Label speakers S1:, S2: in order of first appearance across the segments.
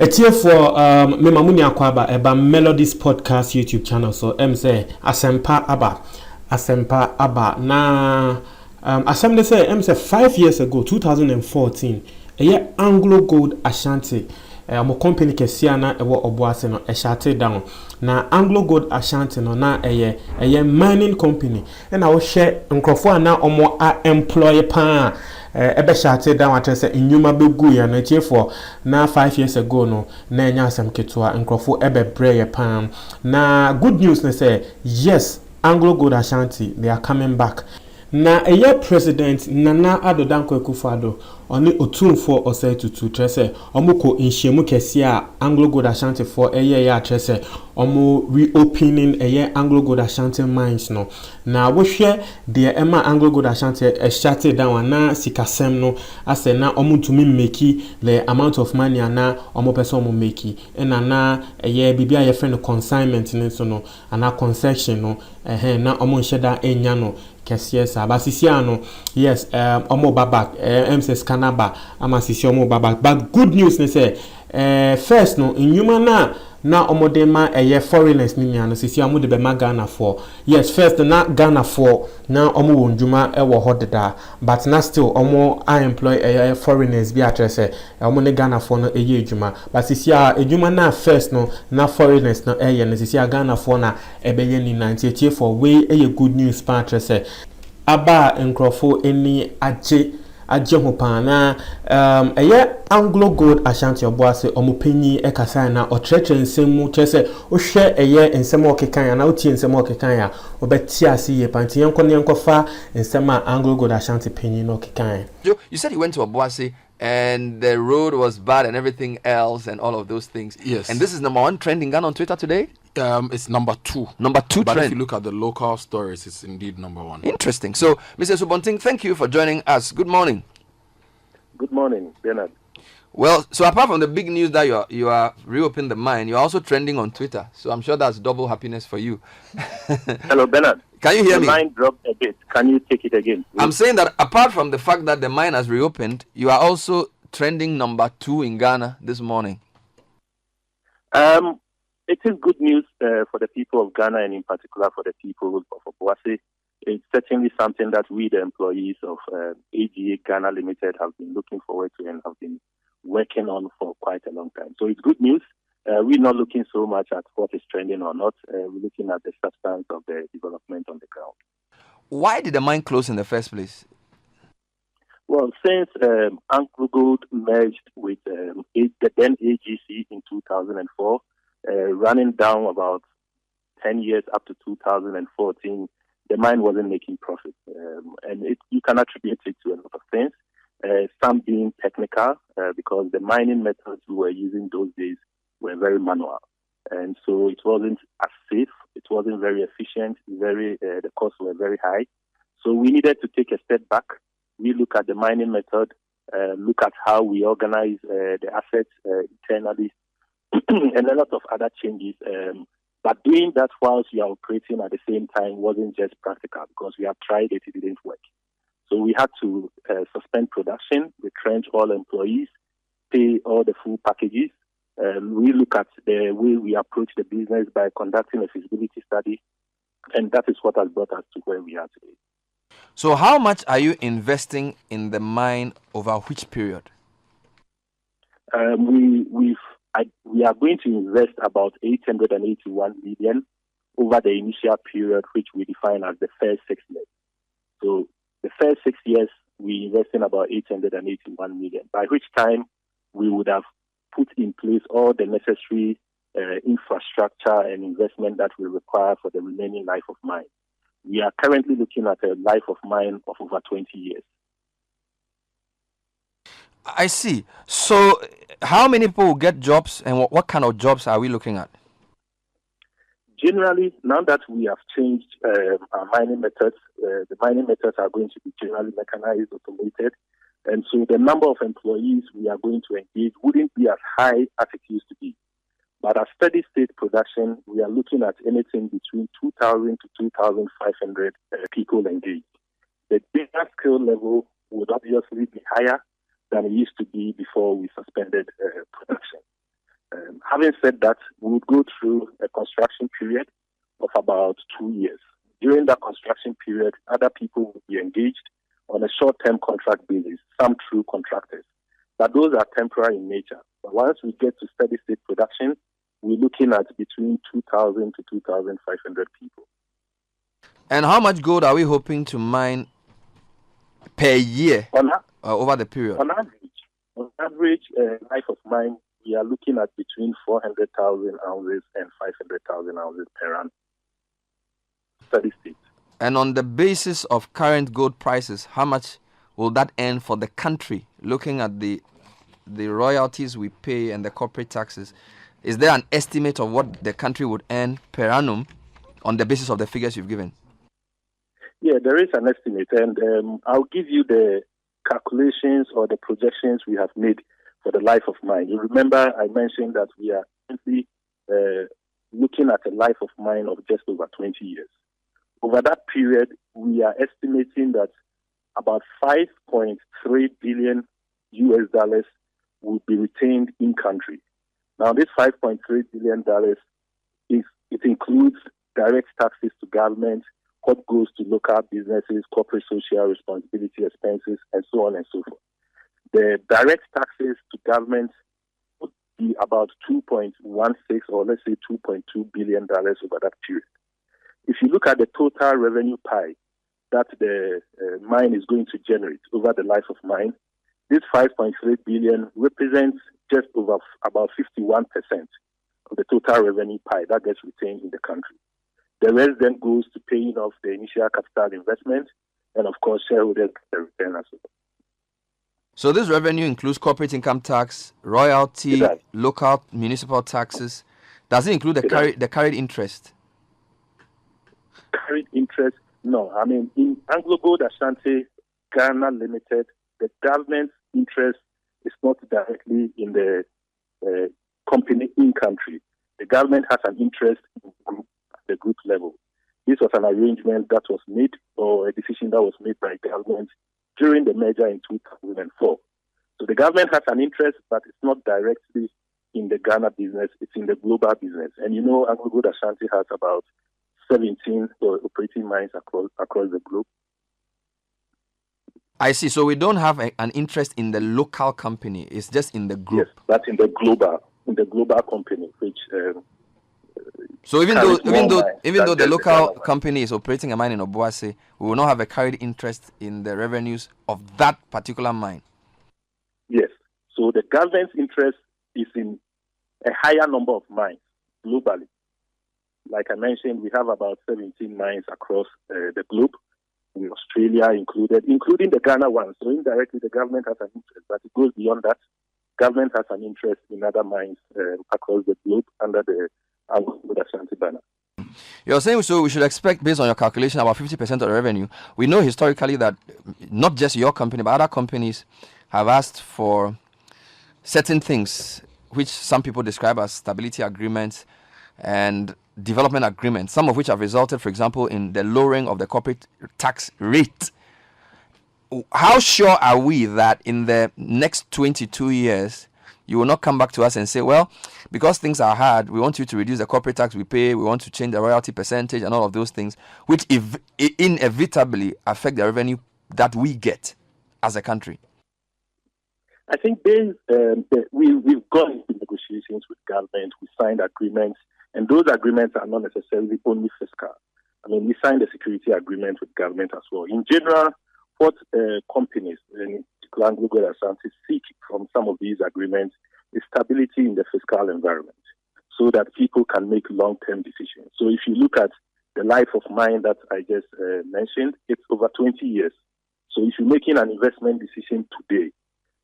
S1: It's here for me mamuni akwaba eba Melodies Podcast YouTube channel. So say Asempa Aba na Assembly say 5 years ago 2014 Anglo Gold Ashanti mo company kesia na ewo Obuasi no shut down na Anglo Gold Ashanti no na mining company na wo share nkrofo na omo employ pa ebe shate down atrese enyuma begu ya na tiefo na 5 years ago no na enya asem ketwa nkrofo ebe breye pan na good news na say yes Anglo Gold Ashanti they are coming back na president Nana Addo Dankwa Akufo-Addo oni otumfo osai tutu trese omuko inhyemu kese a Anglo Gold Ashanti for ya trese omo reopening Anglo Gold Ashanti mines no na wo hwe de ema Anglo Gold Ashanti shut down na sikasem no ase na omo tumi make the amount of money na omo person omo make na bibia ye friend consignment ni so no ana concession no na omo nheda enya no Yes, Abasisiano, yes, Omo Babak, MSS Kanaba, Amasisi Omo Babak. But good news, they say, first, no, in human na Omodema foreigners ni no sisi amu de be Ghana for. Yes, first na Ghana for na omo wonjuma ewo hodeda, but na still omo employ foreigners bi atrese omo ne Ghana for no ejuma. But sisi ejuma na first no na foreigners no no sisi Ghana for na ebeye ni 98 for we good news pa atrese aba nkrofo eni aje ho pa na Anglo Gold Ashanti Obuasi omupenyi ekasa na otretre nsemu kyese o hwe nsemu okekan ya na otie nsemu okekan ya obeti ase ye panti yenkofa nsema Anglo Gold Ashanti penyi no okekan.
S2: You said you went to Obuasi and the road was bad and everything else and all of those things.
S3: Yes.
S2: And this is number 1 trending Ghana on Twitter today?
S3: It's number 2.
S2: Number 2
S3: but
S2: trend.
S3: If you look at the local stories, it's indeed number 1.
S2: Interesting. So, Mr. Subonting, thank you for joining us. Good morning.
S4: Good morning, Bernard.
S2: Well, so apart from the big news that you are reopening the mine, you're also trending on Twitter. So I'm sure that's double happiness for you.
S4: Hello, Bernard.
S2: Can you hear me?
S4: The line dropped a bit. Can you take it again, please?
S2: I'm saying that apart from the fact that the mine has reopened, you are also trending number 2 in Ghana this morning.
S4: It is good news for the people of Ghana and in particular for the people of Obuasi. It's certainly something that we, the employees of AGA Ghana Limited, have been looking forward to and have been working on for quite a long time. So it's good news. We're not looking so much at what is trending or not. We're looking at the substance of the development on the ground.
S2: Why did the mine close in the first place?
S4: Well, since Anglo Gold merged with the then AGC in 2004, running down about 10 years up to 2014, the mine wasn't making profit. And you can attribute it to a lot of things, some being technical, because the mining methods we were using those days were very manual. And so it wasn't as safe, it wasn't very efficient, the costs were very high. So we needed to take a step back. We look at the mining method, look at how we organize the assets internally, and a lot of other changes. But doing that whilst you are operating at the same time wasn't just practical because we have tried it, it didn't work. So we had to suspend production, retrench all employees, pay all the full packages. We look at the way we approach the business by conducting a feasibility study, and that is what has brought us to where we are today.
S2: So how much are you investing in the mine over which period?
S4: We are going to invest about 881 million over the initial period, which we define as the first 6 years. So the first 6 years, we invest in about 881 million, by which time we would have put in place all the necessary infrastructure and investment that we require for the remaining life of mine. We are currently looking at a life of mine of over 20 years.
S2: I see. So how many people will get jobs and what kind of jobs are we looking at?
S4: Generally, now that we have changed our mining methods, the mining methods are going to be generally mechanized, automated. And so the number of employees we are going to engage wouldn't be as high as it used to be. But at steady state production, we are looking at anything between 2,000 to 2,500 people engaged. The data skill level would obviously be higher than it used to be before we suspended production. Having said that, we would go through a construction period of about 2 years. During that construction period, other people will be engaged on a short-term contract basis, some true contractors. But those are temporary in nature. But once we get to steady-state production, we're looking at between 2,000 to 2,500 people.
S2: And how much gold are we hoping to mine per year over the period?
S4: On average, life of mine, we are looking at between 400,000 ounces and 500,000 ounces per annum. Steady state.
S2: And on the basis of current gold prices, how much will that earn for the country? Looking at the royalties we pay and the corporate taxes, is there an estimate of what the country would earn per annum on the basis of the figures you've given?
S4: Yeah, there is an estimate, and I'll give you the calculations or the projections we have made for the life of mine. You remember I mentioned that we are currently looking at a life of mine of just over 20 years. Over that period, we are estimating that about $5.3 billion will be retained in country. Now, this $5.3 billion it includes direct taxes to government, what goes to local businesses, corporate social responsibility expenses, and so on and so forth. The direct taxes to government would be about 2.16 or let's say $2.2 billion over that period. If you look at the total revenue pie that the mine is going to generate over the life of mine, this 5.3 billion represents just over about 51% of the total revenue pie that gets retained in the country. The rest then goes to paying off the initial capital investment and, of course, shareholders get the return as well.
S2: So this revenue includes corporate income tax, royalty, local municipal taxes. Does it include the carried interest?
S4: Carried interest? No. I mean, in Anglo Gold Ashanti Ghana Limited, the government's interest is not directly in the company in country. The government has an interest in the group level. This was an arrangement that was made, or a decision that was made by government during the merger in 2004. So the government has an interest, but it's not directly in the Ghana business, it's in the global business. And you know, Anglo Gold Ashanti has about 17 operating mines across the globe.
S2: I see. So we don't have an interest in the local company. It's just in the group.
S4: Yes, that's in the global company, which.
S2: So even though the local company is operating a mine in Obuasi, we will not have a carried interest in the revenues of that particular mine.
S4: Yes. So the government's interest is in a higher number of mines globally. Like I mentioned, we have about 17 mines across the globe, in Australia included, including the Ghana one. So indirectly, the government has an interest, but it goes beyond that. Government has an interest in other mines across the globe under the Anglo Ashanti banner.
S2: You're saying so we should expect, based on your calculation, about 50% of the revenue. We know historically that not just your company, but other companies have asked for certain things, which some people describe as stability agreements and development agreements, some of which have resulted, for example, in the lowering of the corporate tax rate. How sure are we that in the next 22 years, you will not come back to us and say, well, because things are hard, we want you to reduce the corporate tax we pay, we want to change the royalty percentage and all of those things, which inevitably affect the revenue that we get as a country?
S4: I think we've gone into negotiations with government, we signed agreements, and those agreements are not necessarily only fiscal. I mean, we signed a security agreement with government as well. In general, what companies, in particular Anglo Gold Ashanti, seek from some of these agreements is stability in the fiscal environment so that people can make long-term decisions. So if you look at the life of mine that I just mentioned, it's over 20 years. So if you're making an investment decision today,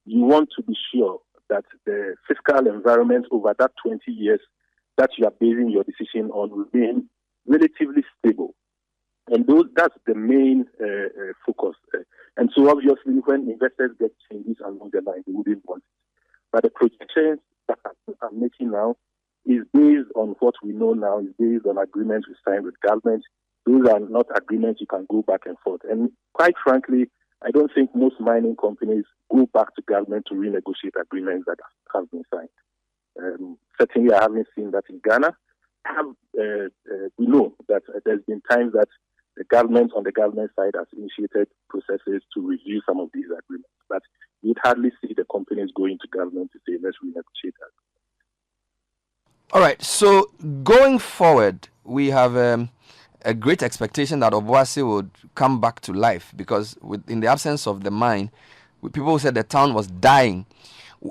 S4: you want to be sure that the fiscal environment over that 20 years that you are basing your decision on will remain relatively stable. And that's the main focus. And so obviously when investors get changes along the line, they wouldn't want it. But the projections that I'm making now is based on what we know now, is based on agreements we signed with government. Those are not agreements you can go back and forth. And quite frankly, I don't think most mining companies go back to government to renegotiate agreements that have been signed. Certainly, I haven't seen that in Ghana. We know that there's been times that the government on the government side has initiated processes to review some of these agreements, but you'd hardly see the companies going to government to say, let's renegotiate that.
S2: All right. So going forward, we have a great expectation that Obuasi would come back to life, because in the absence of the mine, people said the town was dying.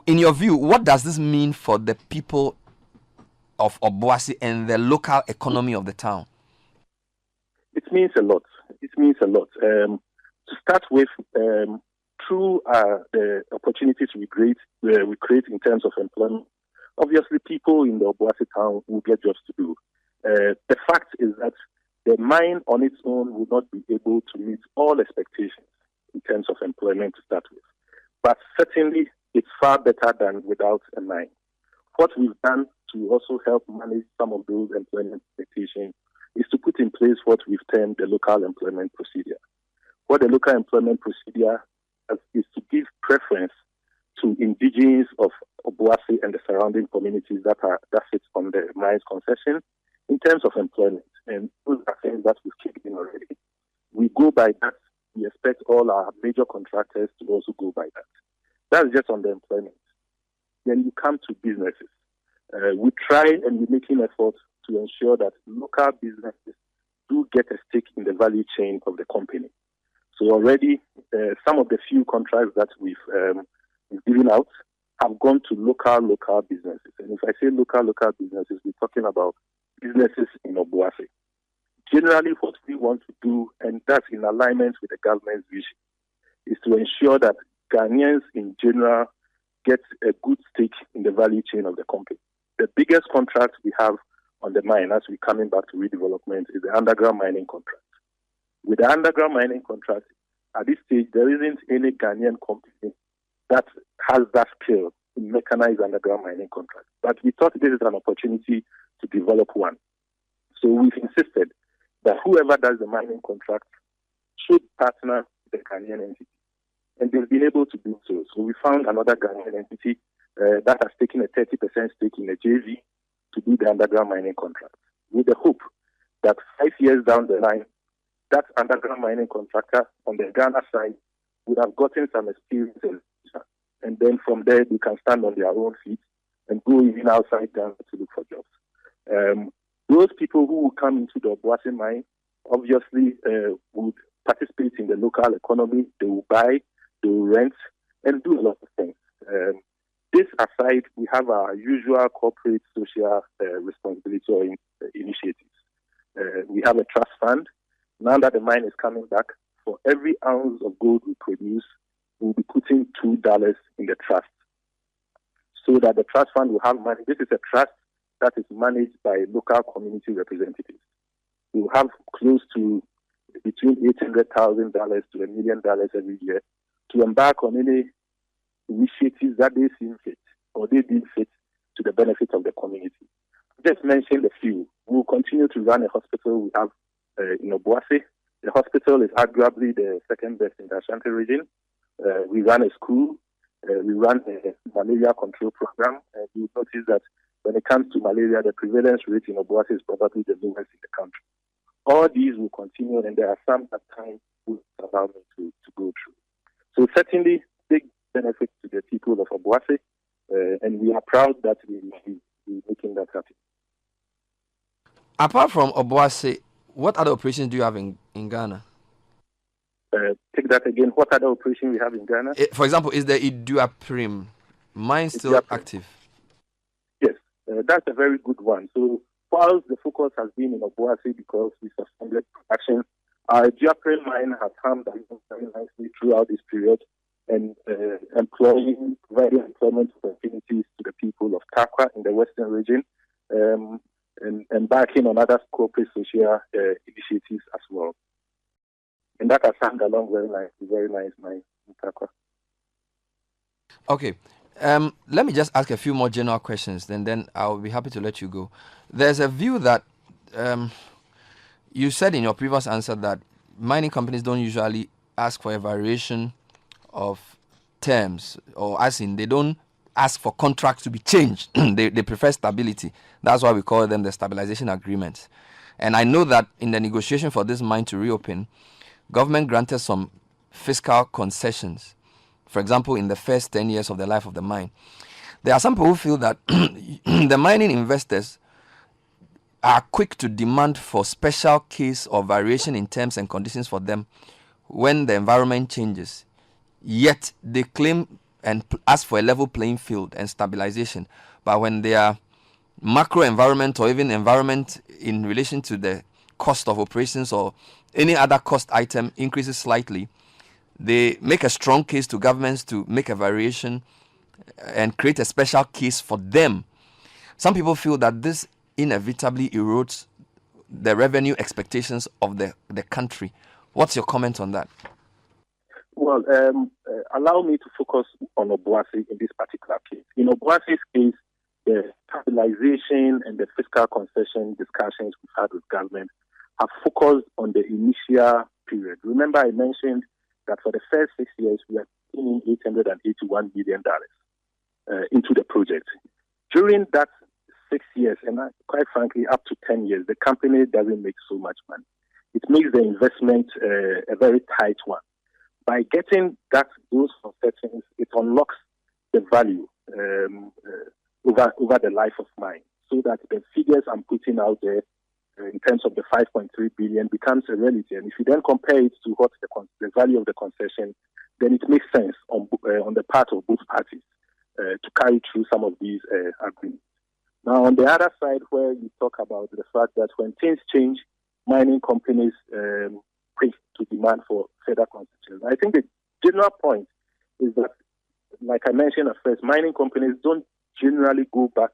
S2: In your view, what does this mean for the people of Obuasi and the local economy of the town?
S4: It means a lot. It means a lot. To start with, through the opportunities we create in terms of employment, obviously people in the Obuasi town will get jobs to do. The fact is that the mine on its own will not be able to meet all expectations in terms of employment to start with. But certainly, it's far better than without a mine. What we've done to also help manage some of those employment expectations is to put in place what we've termed the local employment procedure. What the local employment procedure is to give preference to indigenes of Obuasi and the surrounding communities that sit on the mine's concession in terms of employment. And those are things that we've kicked in already. We go by that. We expect all our major contractors to also go by that. That's just on the employment. Then you come to businesses. We try and we're making efforts to ensure that local businesses do get a stake in the value chain of the company. So already, some of the few contracts that we've given out have gone to local businesses. And if I say local businesses, we're talking about businesses in Obuasi. Generally, what we want to do, and that's in alignment with the government's vision, is to ensure that Ghanaians in general get a good stake in the value chain of the company. The biggest contract we have on the mine, as we're coming back to redevelopment, is the underground mining contract. With the underground mining contract, at this stage, there isn't any Ghanaian company that has that skill in mechanized underground mining contract. But we thought this is an opportunity to develop one. So we've insisted that whoever does the mining contract should partner with the Ghanaian entity. And they've been able to do so. So we found another Ghanaian entity that has taken a 30% stake in the JV to do the underground mining contract, with the hope that 5 years down the line, that underground mining contractor on the Ghana side would have gotten some experience, and then from there they can stand on their own feet and go even outside Ghana to look for jobs. Those people who will come into the Obuasi mine obviously would participate in the local economy. They will buy, they will rent, and do a lot of things. This aside, we have our usual corporate social responsibility or initiatives. We have a trust fund. Now that the mine is coming back, for every ounce of gold we produce, we'll be putting $2 in the trust, so that the trust fund will have money. This is a trust that is managed by local community representatives. We'll have close to between $800,000 to $1 million every year to embark on any initiatives that they seem fit or they deem fit to the benefit of the community. Just mentioned a few. We'll continue to run a hospital we have in Obuasi. The hospital is arguably the second best in the Ashanti region. We run a school. We run a malaria control program. You'll notice that when it comes to malaria, the prevalence rate in Obuasi is probably the lowest in the country. All these will continue, and there are some at times will allow me to go through. So certainly, big benefits to the people of Obuasi, and we are proud that we're making that happen.
S2: Apart from Obuasi, what other operations do you have in Ghana?
S4: Take that again. What other operation we have in Ghana?
S2: For example, is the Iduaprim mine still active?
S4: Yes, that's a very good one. So whilst the focus has been in Obuasi because we suspended production, our Iduaprim mine has come down very nicely throughout this period and providing employment opportunities to the people of Takwa in the western region, and embarking on other corporate social initiatives as well. And that has happened along very nice mine in Takwa.
S2: Okay. Let me just ask a few more general questions, then I'll be happy to let you go. There's a view that you said in your previous answer that mining companies don't usually ask for a variation of terms, or as in they don't ask for contracts to be changed. They prefer stability. That's why we call them the stabilization agreements. And I know that in the negotiation for this mine to reopen, government granted some fiscal concessions. For example, in the first 10 years of the life of the mine. There are some people who feel that the mining investors are quick to demand for special case or variation in terms and conditions for them when the environment changes. Yet they claim and ask for a level playing field and stabilization. But when their macro environment or even environment in relation to the cost of operations or any other cost item increases slightly, they make a strong case to governments to make a variation and create a special case for them. Some people feel that this inevitably erodes the revenue expectations of the country. What's your comment on that?
S4: Well, allow me to focus on Obuasi in this particular case. In Obuasi's case, the stabilization and the fiscal concession discussions we've had with government have focused on the initial period. Remember, I mentioned that for the first 6 years, we are putting in $881 million into the project. During that 6 years, and quite frankly, up to 10 years, the company doesn't make so much money. It makes the investment a very tight one. By getting those concessions, it unlocks the value over the life of mine, so that the figures I'm putting out there in terms of the 5.3 billion becomes a reality. And if you then compare it to what the value of the concession, then it makes sense on the part of both parties to carry through some of these agreements. Now, on the other side, where you talk about the fact that when things change, mining companies quick to demand for further concessions. I think the general point is that, like I mentioned at first, mining companies don't generally go back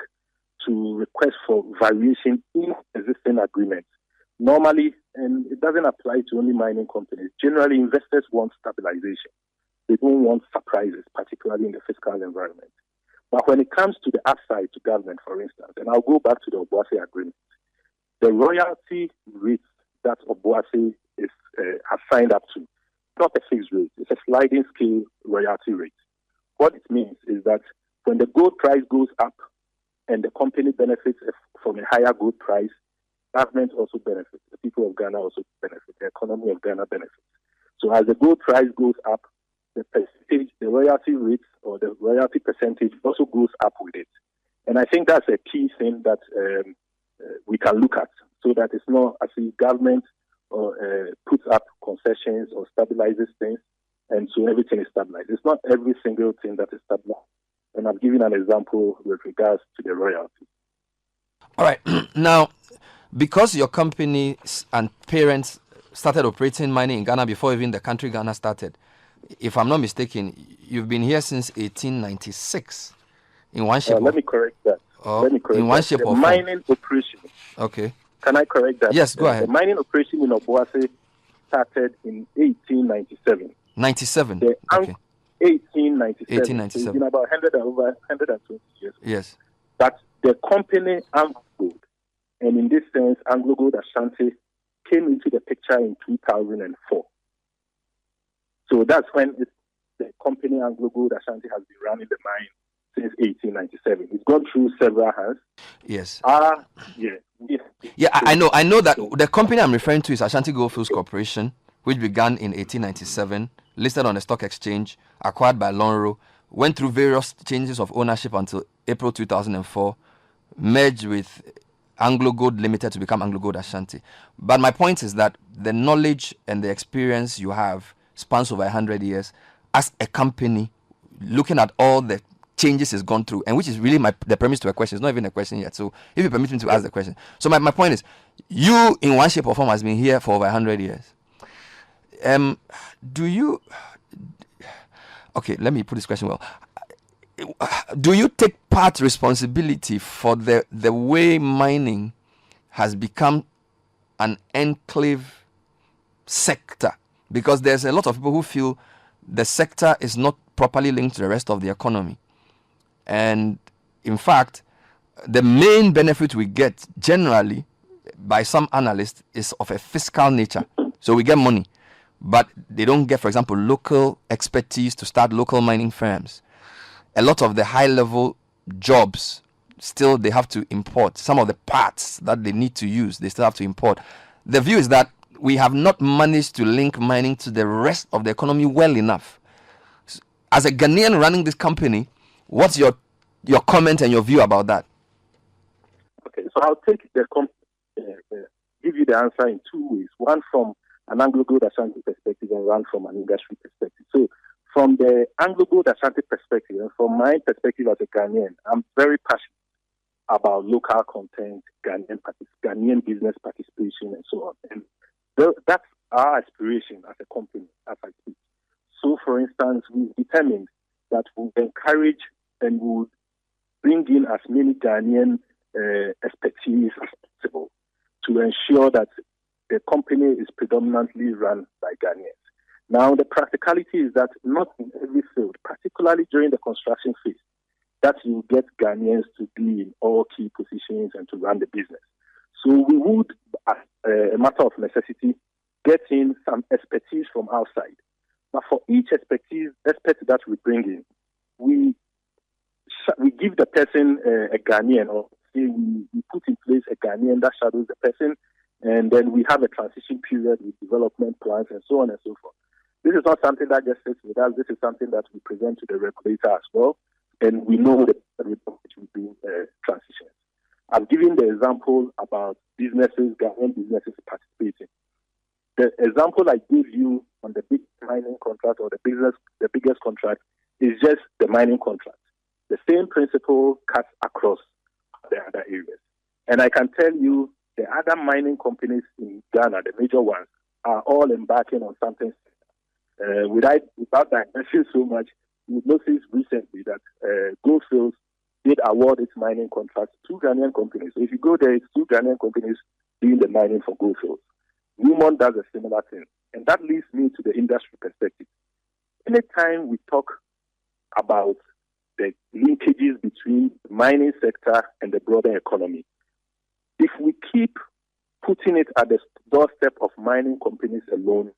S4: to request for variation in existing agreements. Normally, and it doesn't apply to only mining companies, generally investors want stabilization. They don't want surprises, particularly in the fiscal environment. But when it comes to the upside to government, for instance, and I'll go back to the Obuasi agreement, the royalty rates that Obuasi has signed up to, not a fixed rate, it's a sliding scale royalty rate. What it means is that when the gold price goes up and the company benefits from a higher gold price, government also benefits, the people of Ghana also benefit, the economy of Ghana benefits. So as the gold price goes up, the percentage, the royalty rate or the royalty percentage also goes up with it. And I think that's a key thing that we can look at, so that it's not as if government puts up concessions or stabilizes things, and so everything is stabilized. It's not every single thing that is stabilized. And I've given an example with regards to the royalty.
S2: All right. Now, because your company and parents started operating mining in Ghana before even the country Ghana started, if I'm not mistaken, you've been here since 1896 in one shape.
S4: Let me correct that.
S2: In one shape
S4: or
S2: form.
S4: Mining operation.
S2: Okay.
S4: Can I correct that?
S2: Yes, go ahead.
S4: The mining operation in Obuasi started in 1897.
S2: 97. Okay.
S4: 1897. So it's been about 120 years.
S2: Yes.
S4: But the company Anglo Gold, and in this sense, Anglo Gold Ashanti, came into the picture in 2004. So that's when the company Anglo Gold Ashanti has been running the mine since 1897. It's gone through several hands.
S2: Yes.
S4: Yeah,
S2: I know that the company I'm referring to is Ashanti Goldfields Corporation, which began in 1897, listed on the stock exchange, acquired by Lonro, went through various changes of ownership until April 2004, merged with Anglo Gold Limited to become Anglo Gold Ashanti. But my point is that the knowledge and the experience you have spans over 100 years as a company, looking at all the changes it's gone through, and which is really the premise to a question. It's not even a question yet. So if you permit me to ask the question. So my point is, you in one shape or form has been here for over 100 years. Okay, let me put this question well. Do you take part responsibility for the way mining has become an enclave sector? Because there's a lot of people who feel the sector is not properly linked to the rest of the economy. And in fact, the main benefit we get generally by some analysts is of a fiscal nature. So we get money, but they don't get, for example, local expertise to start local mining firms. a lot of the high-level jobs still they have to import. Some of the parts that they need to use, they still have to import. The view is that we have not managed to link mining to the rest of the economy well enough. As a Ghanaian running this company, what's your comment and your view about that?
S4: Okay, so I'll take give you the answer in two ways. One from an Anglo Gold Ashanti perspective and one from an industry perspective. So from the Anglo Gold Ashanti perspective and from my perspective as a Ghanaian, I'm very passionate about local content, Ghanaian business participation, and so on. And that's our aspiration as a company, as I speak. So, for instance, we've determined that we'll encourage and we'll bring in as many Ghanaian expertise as possible to ensure that the company is predominantly run by Ghanaians. Now, the practicality is that not in every field, particularly during the construction phase, that you get Ghanaians to be in all key positions and to run the business. So we would, as a matter of necessity, get in some expertise from outside. But for each expert that we bring in, we give the person a Ghanaian, or say we put in place a Ghanaian that shadows the person, and then we have a transition period with development plans and so on and so forth. This is not something that just sits with us. This is something that we present to the regulator as well. And we know that we will be transitions. I've given the example about businesses, Ghanaian businesses participating. The example I gave you on the big mining contract or the biggest contract is just the mining contract. The same principle cuts across the other areas. And I can tell you the other mining companies in Ghana, the major ones, are all embarking on something. Without digressing so much, we've noticed recently that Goldfields did award its mining contracts to Ghanaian companies. So if you go there, it's two Ghanaian companies doing the mining for Goldfields. Newmont does a similar thing. And that leads me to the industry perspective. Anytime we talk about the linkages between the mining sector and the broader economy, if we keep putting it at the doorstep of mining companies alone,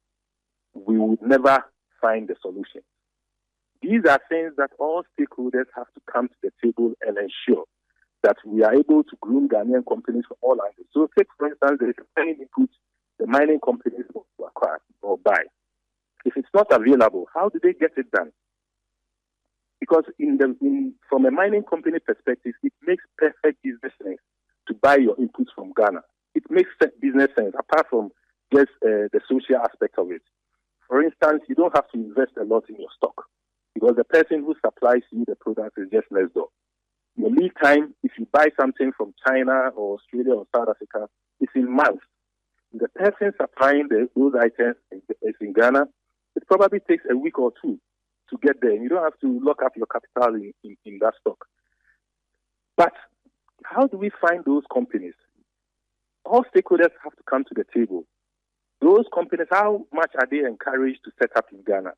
S4: we would never find the solution. These are things that all stakeholders have to come to the table and ensure that we are able to groom Ghanaian companies from all angles. So take, for instance, there is a mining input the mining companies will acquire or buy. If it's not available, how do they get it done? Because from a mining company perspective, it makes perfect business sense to buy your inputs from Ghana. It makes business sense, apart from just the social aspect of it. For instance, you don't have to invest a lot in your stock because the person who supplies you the product is just next door. Your lead time, if you buy something from China or Australia or South Africa, it's in months. The person supplying those items is in Ghana, it probably takes a week or two to get there. You don't have to lock up your capital in that stock. But how do we find those companies? All stakeholders have to come to the table. Those companies, how much are they encouraged to set up in Ghana?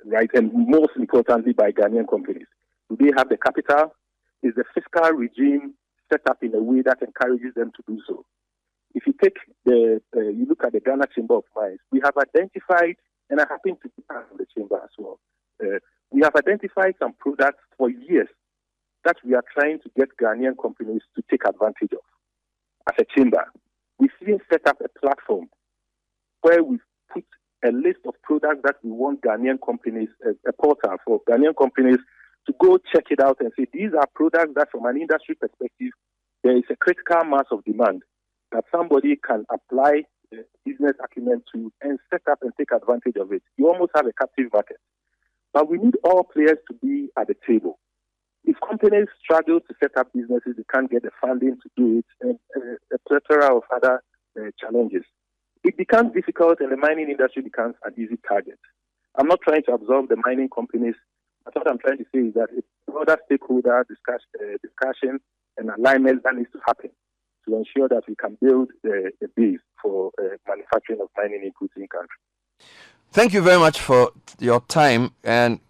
S4: Right, and most importantly, by Ghanaian companies. Do they have the capital? Is the fiscal regime set up in a way that encourages them to do so? If you take you look at the Ghana Chamber of Mines, we have identified, and I happen to be part of the chamber as well, we have identified some products for years that we are trying to get Ghanaian companies to take advantage of. As a chamber, we've even set up a platform where we put a list of products that we want Ghanaian companies, a portal for Ghanaian companies to go check it out and say, these are products that from an industry perspective, there is a critical mass of demand that somebody can apply business acumen to and set up and take advantage of it. You almost have a captive market. But we need all players to be at the table. If companies struggle to set up businesses, they can't get the funding to do it, and a plethora of other challenges. It becomes difficult and the mining industry becomes an easy target. I'm not trying to absolve the mining companies. But what I'm trying to say is that it's broader stakeholder discussion and alignment that needs to happen to ensure that we can build the base for manufacturing of mining inputs in country.
S2: Thank you very much for your time, and